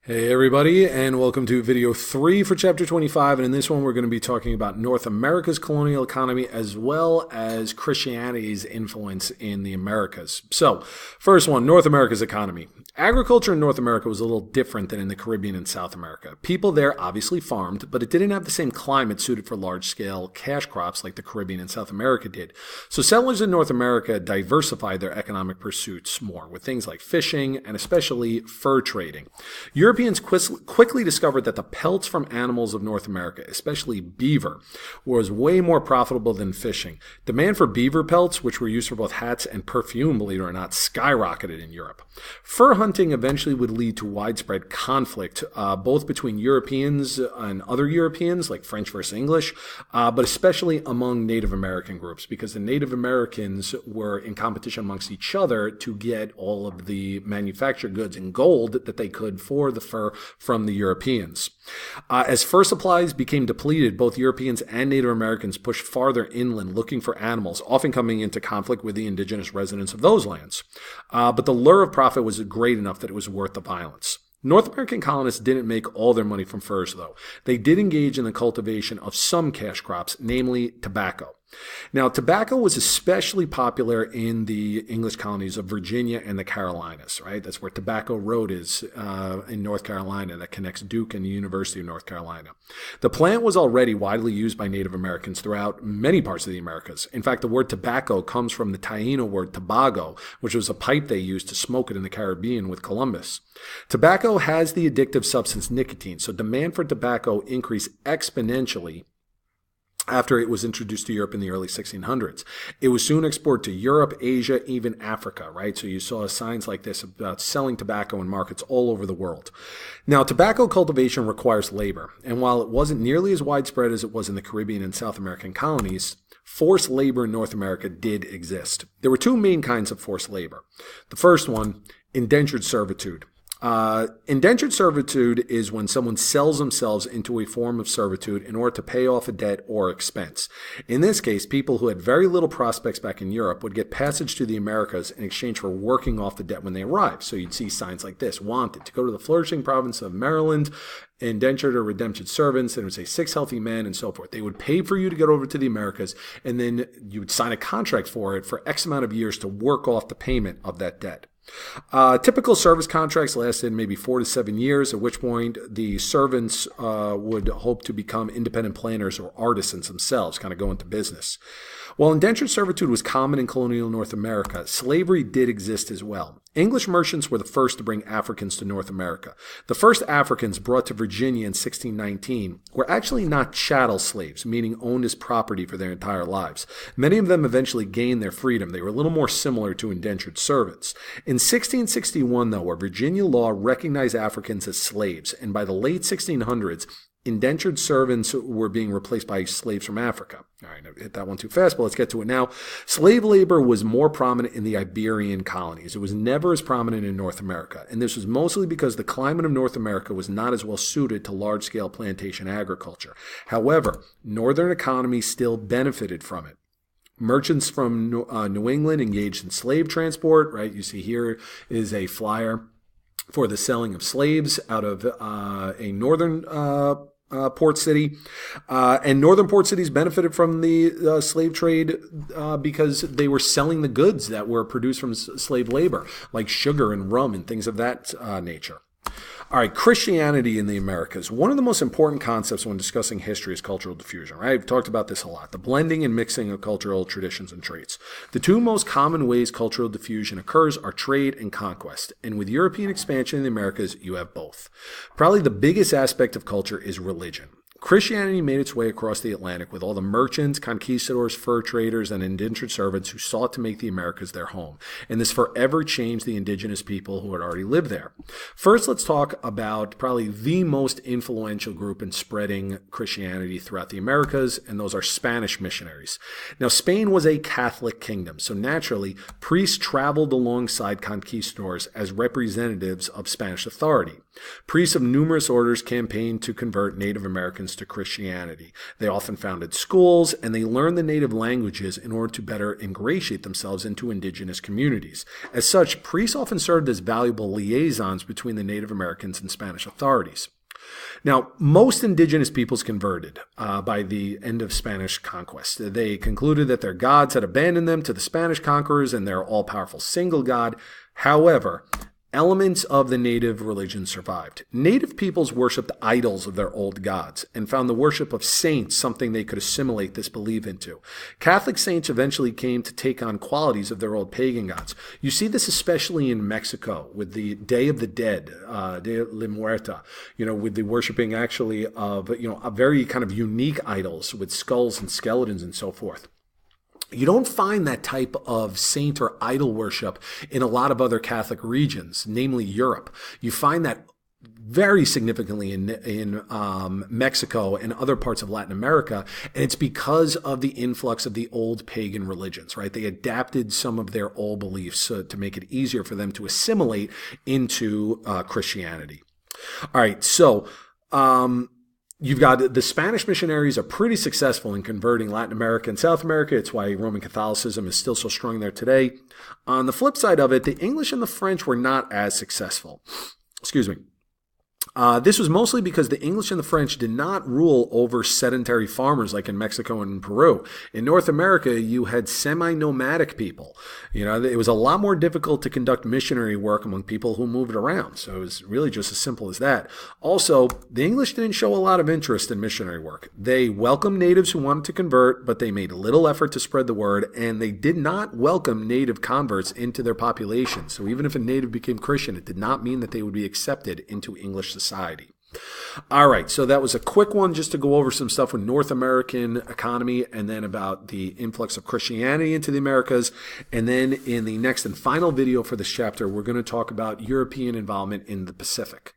Hey everybody, and welcome to video 3 for chapter 25, and in this one we're going to be talking about North America's colonial economy as well as Christianity's influence in the Americas. So, first one, North America's economy. Agriculture in North America was a little different than in the Caribbean and South America. People there obviously farmed, but it didn't have the same climate suited for large-scale cash crops like the Caribbean and South America did. So settlers in North America diversified their economic pursuits more with things like fishing and especially fur trading. Europeans quickly discovered that the pelts from animals of North America, especially beaver, was way more profitable than fishing. Demand for beaver pelts, which were used for both hats and perfume, believe it or not, skyrocketed in Europe. Fur hunting eventually would lead to widespread conflict, both between Europeans and other Europeans, like French versus English, but especially among Native American groups, because the Native Americans were in competition amongst each other to get all of the manufactured goods and gold that they could for the fur from the Europeans. As fur supplies became depleted, both Europeans and Native Americans pushed farther inland looking for animals, often coming into conflict with the indigenous residents of those lands. But the lure of profit was great enough that it was worth the violence. North American colonists didn't make all their money from furs, though. They did engage in the cultivation of some cash crops, namely tobacco. Now, tobacco was especially popular in the English colonies of Virginia and the Carolinas, right? That's where Tobacco Road is in North Carolina that connects Duke and the University of North Carolina. The plant was already widely used by Native Americans throughout many parts of the Americas. In fact, the word tobacco comes from the Taino word tobago, which was a pipe they used to smoke it in the Caribbean with Columbus. Tobacco has the addictive substance nicotine, so demand for tobacco increased exponentially after it was introduced to Europe in the early 1600s. It was soon exported to Europe, Asia, even Africa, right? So you saw signs like this about selling tobacco in markets all over the world. Now, tobacco cultivation requires labor, and while it wasn't nearly as widespread as it was in the Caribbean and South American colonies, forced labor in North America did exist. There were two main kinds of forced labor. The first one, indentured servitude. Indentured servitude is when someone sells themselves into a form of servitude in order to pay off a debt or expense. In this case, people who had very little prospects back in Europe would get passage to the Americas in exchange for working off the debt when they arrived. So you'd see signs like this: wanted to go to the flourishing province of Maryland, indentured or redempted servants, and it would say 6 healthy men and so forth. They would pay for you to get over to the Americas, and then you would sign a contract for it for X amount of years to work off the payment of that debt. Typical service contracts lasted maybe 4 to 7 years, at which point the servants would hope to become independent planners or artisans themselves, kind of go into business. While indentured servitude was common in colonial North America, slavery did exist as well. English merchants were the first to bring Africans to North America. The first Africans brought to Virginia in 1619 were actually not chattel slaves, meaning owned as property for their entire lives. Many of them eventually gained their freedom. They were a little more similar to indentured servants. In 1661, though, Virginia law recognized Africans as slaves, and by the late 1600s, indentured servants were being replaced by slaves from Africa. All right, I hit that one too fast, but let's get to it now. Slave labor was more prominent in the Iberian colonies. It was never as prominent in North America, and this was mostly because the climate of North America was not as well suited to large-scale plantation agriculture. However, northern economies still benefited from it. Merchants from New England engaged in slave transport, right? You see here is a flyer for the selling of slaves out of a northern port city. And northern port cities benefited from the slave trade because they were selling the goods that were produced from slave labor, like sugar and rum and things of that nature. All right, Christianity in the Americas. One of the most important concepts when discussing history is cultural diffusion, right? We've talked about this a lot, the blending and mixing of cultural traditions and traits. The two most common ways cultural diffusion occurs are trade and conquest. And with European expansion in the Americas, you have both. Probably the biggest aspect of culture is religion. Christianity made its way across the Atlantic with all the merchants, conquistadors, fur traders, and indentured servants who sought to make the Americas their home. And this forever changed the indigenous people who had already lived there. First, let's talk about probably the most influential group in spreading Christianity throughout the Americas, and those are Spanish missionaries. Now, Spain was a Catholic kingdom, so naturally, priests traveled alongside conquistadors as representatives of Spanish authority. Priests of numerous orders campaigned to convert Native Americans conversions to Christianity. They often founded schools, and they learned the native languages in order to better ingratiate themselves into indigenous communities. As such, priests often served as valuable liaisons between the Native Americans and Spanish authorities. Now, most indigenous peoples converted by the end of Spanish conquest. They concluded that their gods had abandoned them to the Spanish conquerors and their all-powerful single god. However, elements of the native religion survived. Native peoples worshipped idols of their old gods and found the worship of saints something they could assimilate this belief into. Catholic saints eventually came to take on qualities of their old pagan gods. You see this especially in Mexico with the Day of the Dead, Dia de Muerta, with the worshiping actually of, a very kind of unique idols with skulls and skeletons and so forth. You don't find that type of saint or idol worship in a lot of other Catholic regions, namely Europe. You find that very significantly in Mexico and other parts of Latin America, and it's because of the influx of the old pagan religions, right? They adapted some of their old beliefs to make it easier for them to assimilate into Christianity. All right, so you've got the Spanish missionaries are pretty successful in converting Latin America and South America. It's why Roman Catholicism is still so strong there today. On the flip side of it, the English and the French were not as successful. Excuse me. This was mostly because the English and the French did not rule over sedentary farmers like in Mexico and Peru. In North America, you had semi-nomadic people. It was a lot more difficult to conduct missionary work among people who moved around. So it was really just as simple as that. Also, the English didn't show a lot of interest in missionary work. They welcomed natives who wanted to convert, but they made little effort to spread the word, and they did not welcome native converts into their population. So even if a native became Christian, it did not mean that they would be accepted into English society. All right, so that was a quick one just to go over some stuff with North American economy and then about the influx of Christianity into the Americas. And then in the next and final video for this chapter, we're going to talk about European involvement in the Pacific.